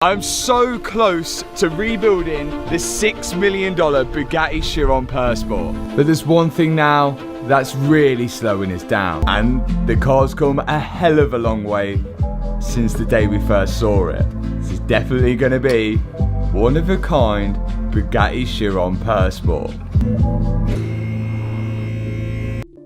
I'm so close to rebuilding the $6 million Bugatti Chiron Persport. But there's one thing now that's really slowing us down. And the car's come a hell of a long way since the day we first saw it. This is definitely going to be one of a kind Bugatti Chiron Persport.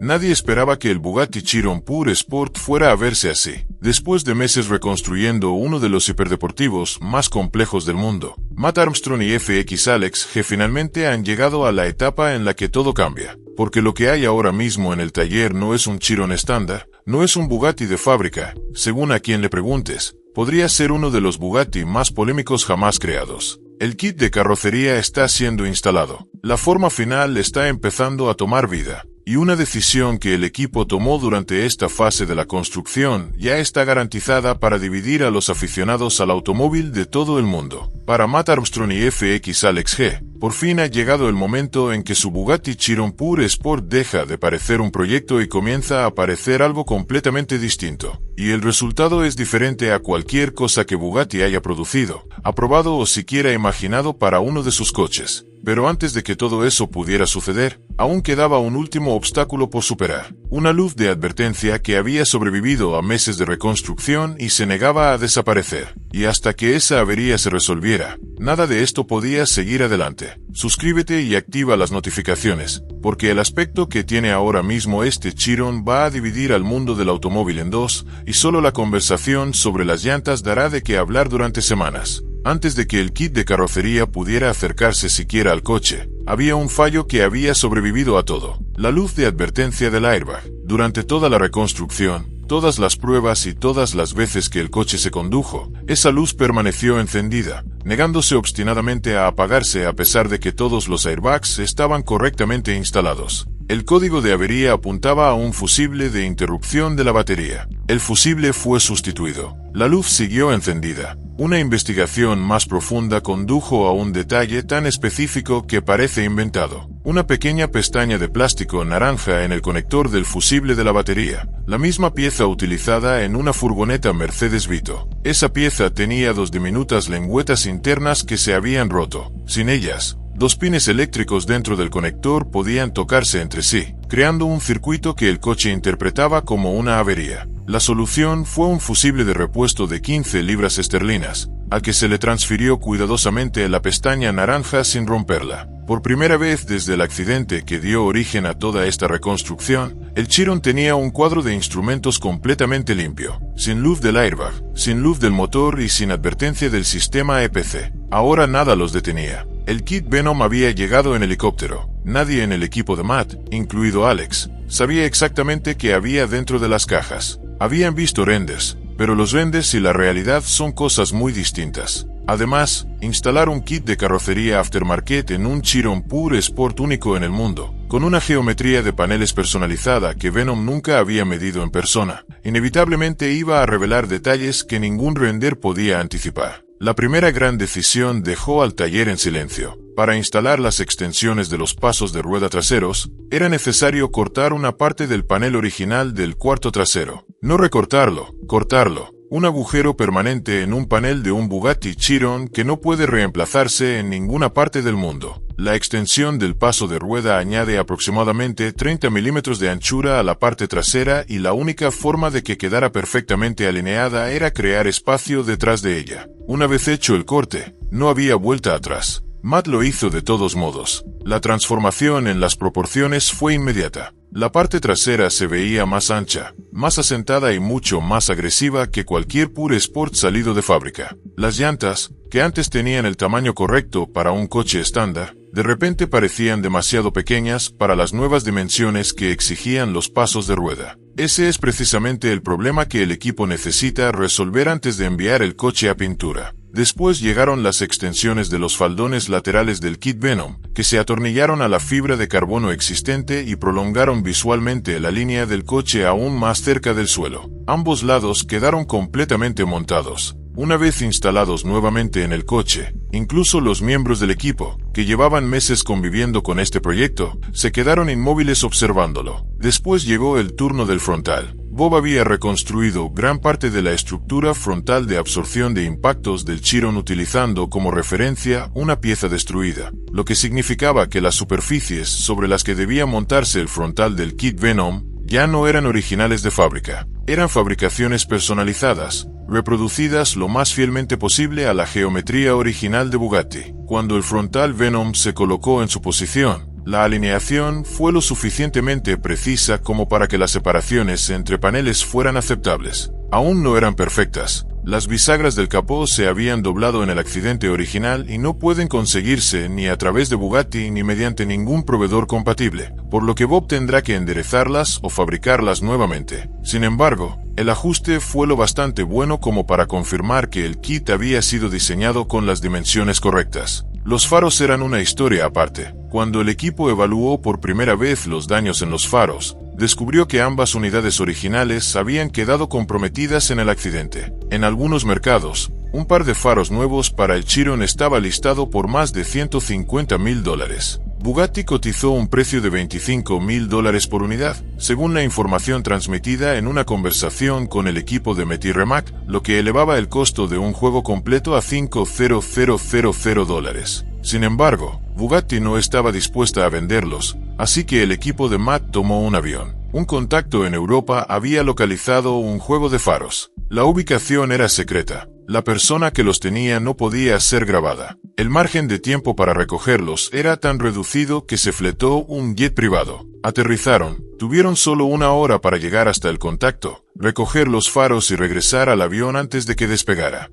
Nadie esperaba que el Bugatti Chiron Pure Sport fuera a verse así. Después de meses reconstruyendo uno de los hiperdeportivos más complejos del mundo, Matt Armstrong y FX Alex G finalmente han llegado a la etapa en la que todo cambia. Porque lo que hay ahora mismo en el taller no es un Chiron estándar, no es un Bugatti de fábrica, según a quien le preguntes, podría ser uno de los Bugatti más polémicos jamás creados. El kit de carrocería está siendo instalado, la forma final está empezando a tomar vida. Y una decisión que el equipo tomó durante esta fase de la construcción ya está garantizada para dividir a los aficionados al automóvil de todo el mundo. Para Matt Armstrong y FX Alex G, por fin ha llegado el momento en que su Bugatti Chiron Pure Sport deja de parecer un proyecto y comienza a parecer algo completamente distinto. Y el resultado es diferente a cualquier cosa que Bugatti haya producido, aprobado o siquiera imaginado para uno de sus coches. Pero antes de que todo eso pudiera suceder, aún quedaba un último obstáculo por superar. Una luz de advertencia que había sobrevivido a meses de reconstrucción y se negaba a desaparecer. Y hasta que esa avería se resolviera, nada de esto podía seguir adelante. Suscríbete y activa las notificaciones, porque el aspecto que tiene ahora mismo este Chiron va a dividir al mundo del automóvil en dos, y solo la conversación sobre las llantas dará de qué hablar durante semanas. Antes de que el kit de carrocería pudiera acercarse siquiera al coche, había un fallo que había sobrevivido a todo: la luz de advertencia del airbag. Durante toda la reconstrucción, todas las pruebas y todas las veces que el coche se condujo, esa luz permaneció encendida, negándose obstinadamente a apagarse a pesar de que todos los airbags estaban correctamente instalados. El código de avería apuntaba a un fusible de interrupción de la batería. El fusible fue sustituido. La luz siguió encendida. Una investigación más profunda condujo a un detalle tan específico que parece inventado. Una pequeña pestaña de plástico naranja en el conector del fusible de la batería. La misma pieza utilizada en una furgoneta Mercedes Vito. Esa pieza tenía dos diminutas lengüetas internas que se habían roto. Sin ellas, dos pines eléctricos dentro del conector podían tocarse entre sí, creando un circuito que el coche interpretaba como una avería. La solución fue un fusible de repuesto de 15 libras esterlinas, al que se le transfirió cuidadosamente la pestaña naranja sin romperla. Por primera vez desde el accidente que dio origen a toda esta reconstrucción, el Chiron tenía un cuadro de instrumentos completamente limpio, sin luz del airbag, sin luz del motor y sin advertencia del sistema EPC. Ahora nada los detenía. El kit Venom había llegado en helicóptero. Nadie en el equipo de Matt, incluido Alex, sabía exactamente qué había dentro de las cajas. Habían visto renders, pero los renders y la realidad son cosas muy distintas. Además, instalar un kit de carrocería aftermarket en un Chiron Pure Sport único en el mundo, con una geometría de paneles personalizada que Venom nunca había medido en persona, inevitablemente iba a revelar detalles que ningún render podía anticipar. La primera gran decisión dejó al taller en silencio. Para instalar las extensiones de los pasos de rueda traseros, era necesario cortar una parte del panel original del cuarto trasero. No recortarlo, cortarlo. Un agujero permanente en un panel de un Bugatti Chiron que no puede reemplazarse en ninguna parte del mundo. La extensión del paso de rueda añade aproximadamente 30 milímetros de anchura a la parte trasera y la única forma de que quedara perfectamente alineada era crear espacio detrás de ella. Una vez hecho el corte, no había vuelta atrás. Matt lo hizo de todos modos. La transformación en las proporciones fue inmediata. La parte trasera se veía más ancha, más asentada y mucho más agresiva que cualquier Pure Sport salido de fábrica. Las llantas, que antes tenían el tamaño correcto para un coche estándar, de repente parecían demasiado pequeñas para las nuevas dimensiones que exigían los pasos de rueda. Ese es precisamente el problema que el equipo necesita resolver antes de enviar el coche a pintura. Después llegaron las extensiones de los faldones laterales del kit Venom, que se atornillaron a la fibra de carbono existente y prolongaron visualmente la línea del coche aún más cerca del suelo. Ambos lados quedaron completamente montados. Una vez instalados nuevamente en el coche, incluso los miembros del equipo, que llevaban meses conviviendo con este proyecto, se quedaron inmóviles observándolo. Después llegó el turno del frontal. Bob había reconstruido gran parte de la estructura frontal de absorción de impactos del Chiron utilizando como referencia una pieza destruida, lo que significaba que las superficies sobre las que debía montarse el frontal del kit Venom ya no eran originales de fábrica. Eran fabricaciones personalizadas, reproducidas lo más fielmente posible a la geometría original de Bugatti. Cuando el frontal Venom se colocó en su posición, la alineación fue lo suficientemente precisa como para que las separaciones entre paneles fueran aceptables. Aún no eran perfectas. Las bisagras del capó se habían doblado en el accidente original y no pueden conseguirse ni a través de Bugatti ni mediante ningún proveedor compatible, por lo que Bob tendrá que enderezarlas o fabricarlas nuevamente. Sin embargo, el ajuste fue lo bastante bueno como para confirmar que el kit había sido diseñado con las dimensiones correctas. Los faros eran una historia aparte. Cuando el equipo evaluó por primera vez los daños en los faros, descubrió que ambas unidades originales habían quedado comprometidas en el accidente. En algunos mercados, un par de faros nuevos para el Chiron estaba listado por más de $150,000. Bugatti cotizó un precio de $25,000 por unidad, según la información transmitida en una conversación con el equipo de Meti Rimac, lo que elevaba el costo de un juego completo a $5,000. Sin embargo, Bugatti no estaba dispuesta a venderlos, así que el equipo de Matt tomó un avión. Un contacto en Europa había localizado un juego de faros. La ubicación era secreta. La persona que los tenía no podía ser grabada. El margen de tiempo para recogerlos era tan reducido que se fletó un jet privado. Aterrizaron. Tuvieron solo 1 hora para llegar hasta el contacto, recoger los faros y regresar al avión antes de que despegara.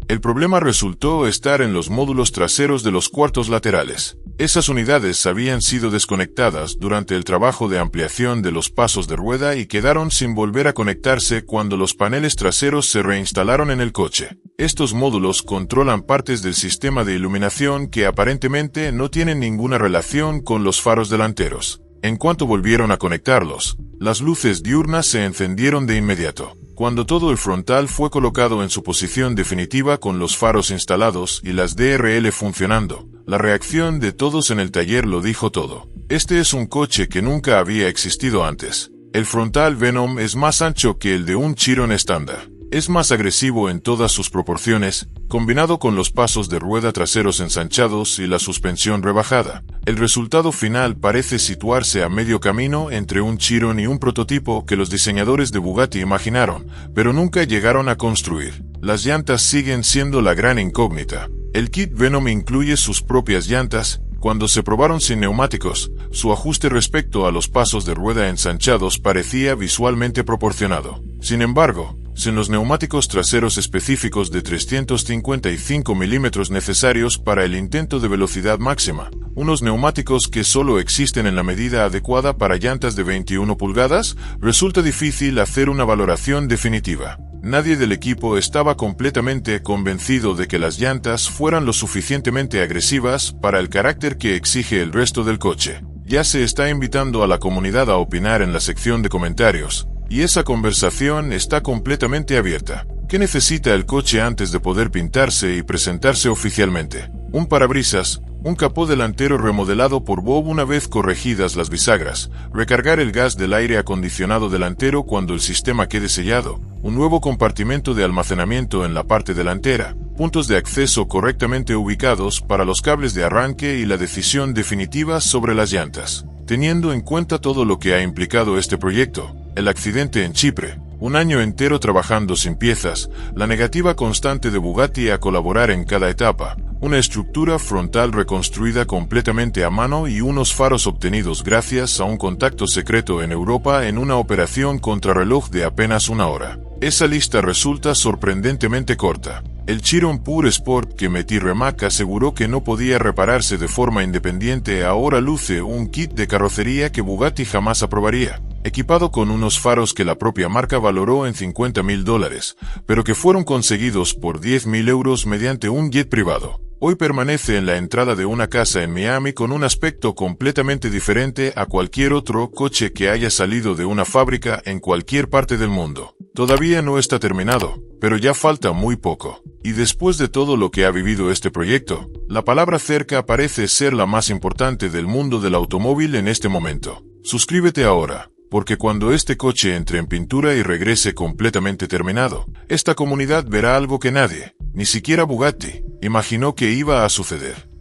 El problema resultó estar en los módulos traseros de los cuartos laterales. Esas unidades habían sido desconectadas durante el trabajo de ampliación de los pasos de rueda y quedaron sin volver a conectarse cuando los paneles traseros se reinstalaron en el coche. Estos módulos controlan partes del sistema de iluminación que aparentemente no tienen ninguna relación con los faros delanteros. En cuanto volvieron a conectarlos, las luces diurnas se encendieron de inmediato. Cuando todo el frontal fue colocado en su posición definitiva con los faros instalados y las DRL funcionando, la reacción de todos en el taller lo dijo todo. Este es un coche que nunca había existido antes. El frontal Venom es más ancho que el de un Chiron estándar. Es más agresivo en todas sus proporciones, combinado con los pasos de rueda traseros ensanchados y la suspensión rebajada. El resultado final parece situarse a medio camino entre un Chiron y un prototipo que los diseñadores de Bugatti imaginaron, pero nunca llegaron a construir. Las llantas siguen siendo la gran incógnita. El kit Venom incluye sus propias llantas. Cuando se probaron sin neumáticos, su ajuste respecto a los pasos de rueda ensanchados parecía visualmente proporcionado. Sin embargo, sin los neumáticos traseros específicos de 355 milímetros necesarios para el intento de velocidad máxima, unos neumáticos que solo existen en la medida adecuada para llantas de 21 pulgadas, resulta difícil hacer una valoración definitiva. Nadie del equipo estaba completamente convencido de que las llantas fueran lo suficientemente agresivas para el carácter que exige el resto del coche. Ya se está invitando a la comunidad a opinar en la sección de comentarios, y esa conversación está completamente abierta. ¿Qué necesita el coche antes de poder pintarse y presentarse oficialmente? Un parabrisas, un capó delantero remodelado por Bob una vez corregidas las bisagras, recargar el gas del aire acondicionado delantero cuando el sistema quede sellado, un nuevo compartimento de almacenamiento en la parte delantera, puntos de acceso correctamente ubicados para los cables de arranque y la decisión definitiva sobre las llantas. Teniendo en cuenta todo lo que ha implicado este proyecto, el accidente en Chipre, un año entero trabajando sin piezas, la negativa constante de Bugatti a colaborar en cada etapa, una estructura frontal reconstruida completamente a mano y unos faros obtenidos gracias a un contacto secreto en Europa en una operación contrarreloj de apenas 1 hora. Esa lista resulta sorprendentemente corta. El Chiron Pure Sport que Meti Rimac aseguró que no podía repararse de forma independiente ahora luce un kit de carrocería que Bugatti jamás aprobaría, equipado con unos faros que la propia marca valoró en $50,000, pero que fueron conseguidos por €10,000 mediante un jet privado. Hoy permanece en la entrada de una casa en Miami con un aspecto completamente diferente a cualquier otro coche que haya salido de una fábrica en cualquier parte del mundo. Todavía no está terminado, pero ya falta muy poco. Y después de todo lo que ha vivido este proyecto, la palabra cerca parece ser la más importante del mundo del automóvil en este momento. Suscríbete ahora, porque cuando este coche entre en pintura y regrese completamente terminado, esta comunidad verá algo que nadie, ni siquiera Bugatti, imaginó que iba a suceder.